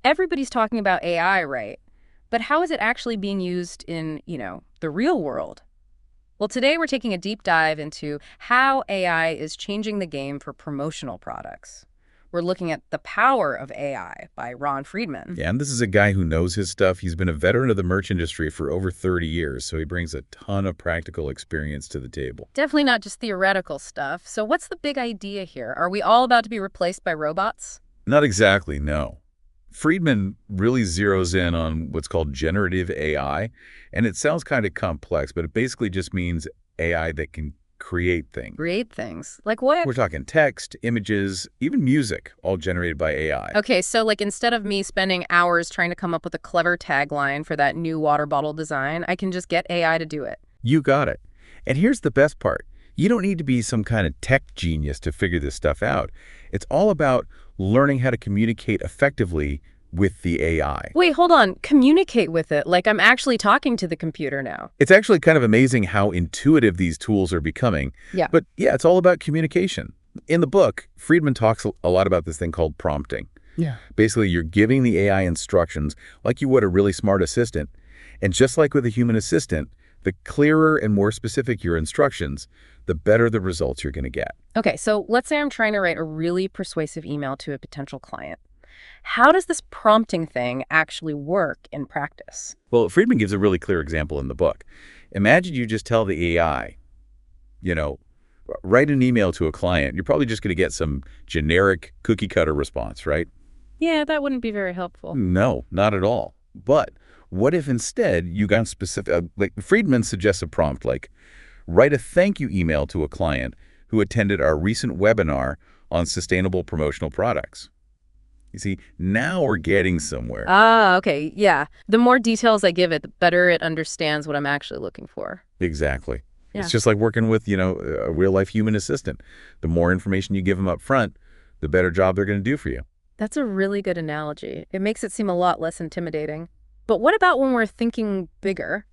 Everybody's talking about AI, right? But how is it actually being used in, the real world? Well, today we're taking a deep dive into how AI is changing the game for promotional products. We're looking at The Power of AI by Ron Friedman. Yeah, and this is a guy who knows his stuff. He's been a veteran of the merch industry for over 30 years, so he brings a ton of practical experience to the table. Definitely not just theoretical stuff. So what's the big idea here? Are we all about to be replaced by robots? Not exactly, no. Friedman really zeroes in on what's called generative AI, and it sounds kind of complex, but it basically just means AI that can create things. Create things. Like what? We're talking text, images, even music, all generated by AI. Okay, so like instead of me spending hours trying to come up with a clever tagline for that new water bottle design, I can just get AI to do it. You got it. And here's the best part. You don't need to be some kind of tech genius to figure this stuff out. It's all about learning how to communicate effectively with the AI. Wait, hold on. Communicate with it like I'm actually talking to the computer now. It's actually kind of amazing how intuitive these tools are becoming. Yeah. But yeah, it's all about communication. In the book, Friedman talks a lot about this thing called prompting. Yeah. Basically, you're giving the AI instructions like you would a really smart assistant. And just like with a human assistant, the clearer and more specific your instructions, the better the results you're going to get. Okay, so let's say I'm trying to write a really persuasive email to a potential client. How does this prompting thing actually work in practice? Well, Friedman gives a really clear example in the book. Imagine you just tell the AI, you know, write an email to a client. You're probably just going to get some generic cookie cutter response, right? Yeah, that wouldn't be very helpful. No, not at all. But what if instead you got specific, like Friedman suggests a prompt like, write a thank you email to a client who attended our recent webinar on sustainable promotional products. You see, now we're getting somewhere. Ah, okay, yeah. The more details I give it, the better it understands what I'm actually looking for. Exactly. Yeah. It's just like working with, a real-life human assistant. The more information you give them up front, the better job they're going to do for you. That's a really good analogy. It makes it seem a lot less intimidating. But what about when we're thinking bigger?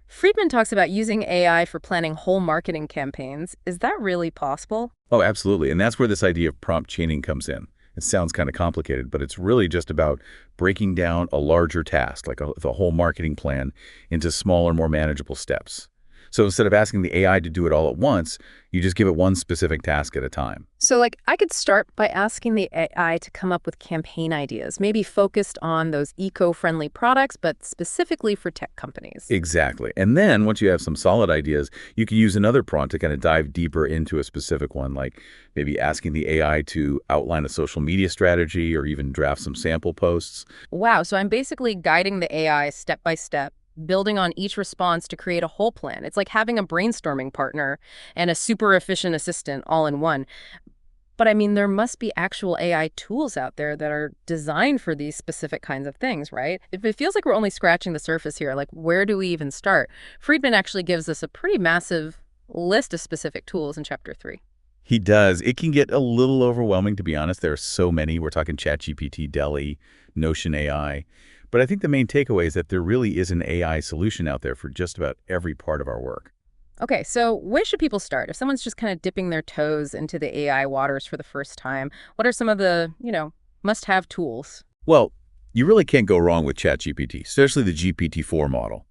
Friedman talks about using AI for planning whole marketing campaigns. Is that really possible? Oh, absolutely. And that's where this idea of prompt chaining comes in. It sounds kind of complicated, but it's really just about breaking down a larger task, like the whole marketing plan, into smaller, more manageable steps. So instead of asking the AI to do it all at once, you just give it one specific task at a time. So like I could start by asking the AI to come up with campaign ideas, maybe focused on those eco-friendly products, but specifically for tech companies. Exactly. And then once you have some solid ideas, you can use another prompt to kind of dive deeper into a specific one, like maybe asking the AI to outline a social media strategy or even draft some sample posts. Wow, so I'm basically guiding the AI step by step, building on each response to create a whole plan. It's like having a brainstorming partner and a super efficient assistant all in one. But I mean, there must be actual AI tools out there that are designed for these specific kinds of things, right? If it feels like we're only scratching the surface here, like where do we even start? Friedman actually gives us a pretty massive list of specific tools in chapter 3. He does. It can get a little overwhelming, to be honest. There are so many. We're talking ChatGPT, DALL-E, Notion AI. But I think the main takeaway is that there really is an AI solution out there for just about every part of our work. Okay, so where should people start? If someone's just kind of dipping their toes into the AI waters for the first time, what are some of the, must-have tools? Well, you really can't go wrong with ChatGPT, especially the GPT-4 model.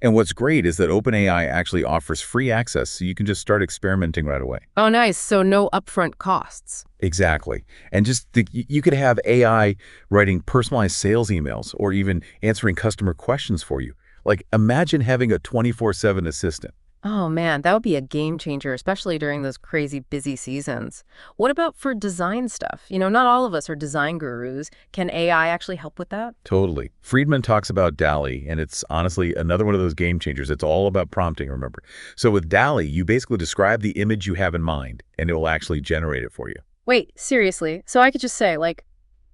And what's great is that OpenAI actually offers free access, so you can just start experimenting right away. Oh, nice. So no upfront costs. Exactly. And you could have AI writing personalized sales emails or even answering customer questions for you. Like, imagine having a 24/7 assistant. Oh, man, that would be a game changer, especially during those crazy busy seasons. What about for design stuff? Not all of us are design gurus. Can AI actually help with that? Totally. Friedman talks about DALL-E, and it's honestly another one of those game changers. It's all about prompting, remember. So with DALL-E, you basically describe the image you have in mind, and it will actually generate it for you. Wait, seriously? So I could just say, like,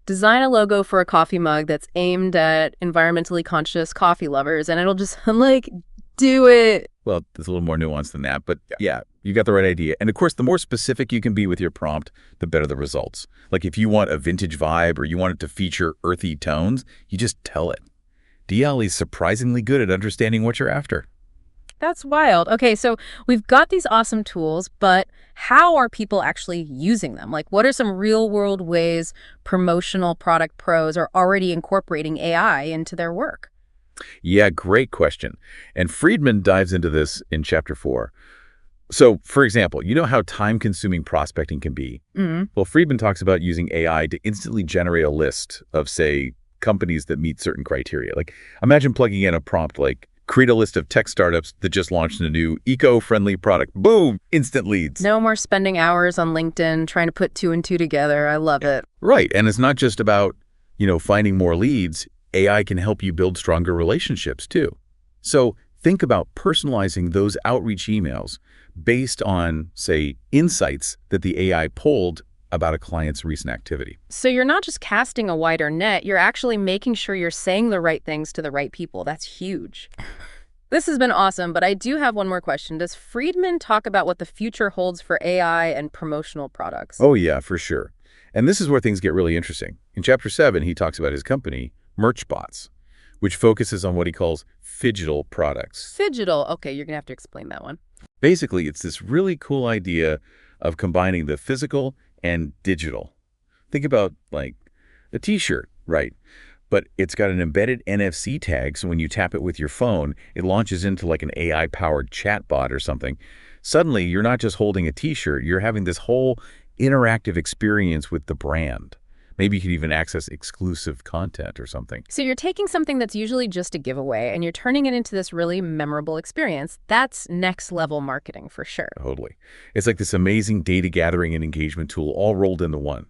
design a logo for a coffee mug that's aimed at environmentally conscious coffee lovers, and it'll just, do it. Well, there's a little more nuance than that, but yeah, you got the right idea. And of course, the more specific you can be with your prompt, the better the results. Like if you want a vintage vibe or you want it to feature earthy tones, you just tell it. DALL-E is surprisingly good at understanding what you're after. That's wild. Okay, so we've got these awesome tools, but how are people actually using them? Like, what are some real-world ways promotional product pros are already incorporating AI into their work? Yeah, great question. And Friedman dives into this in chapter 4. So, for example, you know how time-consuming prospecting can be? Mm. Well, Friedman talks about using AI to instantly generate a list of, say, companies that meet certain criteria. Like, imagine plugging in a prompt like, create a list of tech startups that just launched a new eco-friendly product. Boom! Instant leads. No more spending hours on LinkedIn trying to put two and two together. I love it. Right. And it's not just about, finding more leads. AI can help you build stronger relationships, too. So think about personalizing those outreach emails based on, say, insights that the AI pulled about a client's recent activity. So you're not just casting a wider net, you're actually making sure you're saying the right things to the right people. That's huge. This has been awesome, but I do have one more question. Does Friedman talk about what the future holds for AI and promotional products? Oh, yeah, for sure. And this is where things get really interesting. In Chapter 7, he talks about his company, Merchbots, which focuses on what he calls phygital products. Phygital. Okay, you're going to have to explain that one. Basically, it's this really cool idea of combining the physical and digital. Think about, like, a T-shirt, right? But it's got an embedded NFC tag, so when you tap it with your phone, it launches into like an AI-powered chatbot or something. Suddenly, you're not just holding a T-shirt, you're having this whole interactive experience with the brand. Maybe you could even access exclusive content or something. So you're taking something that's usually just a giveaway and you're turning it into this really memorable experience. That's next level marketing for sure. Totally. It's like this amazing data gathering and engagement tool all rolled into one.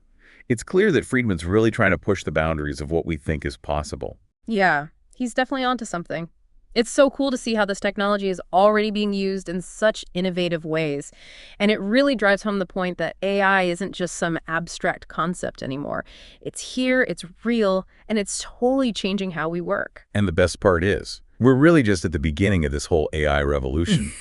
It's clear that Friedman's really trying to push the boundaries of what we think is possible. Yeah, he's definitely onto something. It's so cool to see how this technology is already being used in such innovative ways. And it really drives home the point that AI isn't just some abstract concept anymore. It's here, it's real, and it's totally changing how we work. And the best part is, we're really just at the beginning of this whole AI revolution.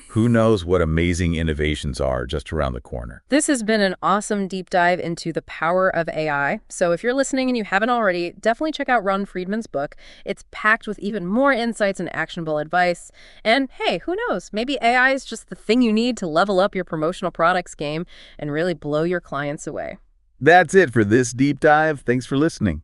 Who knows what amazing innovations are just around the corner. This has been an awesome deep dive into the power of AI. So if you're listening and you haven't already, definitely check out Ron Friedman's book. It's packed with even more insights and actionable advice. And hey, who knows? Maybe AI is just the thing you need to level up your promotional products game and really blow your clients away. That's it for this deep dive. Thanks for listening.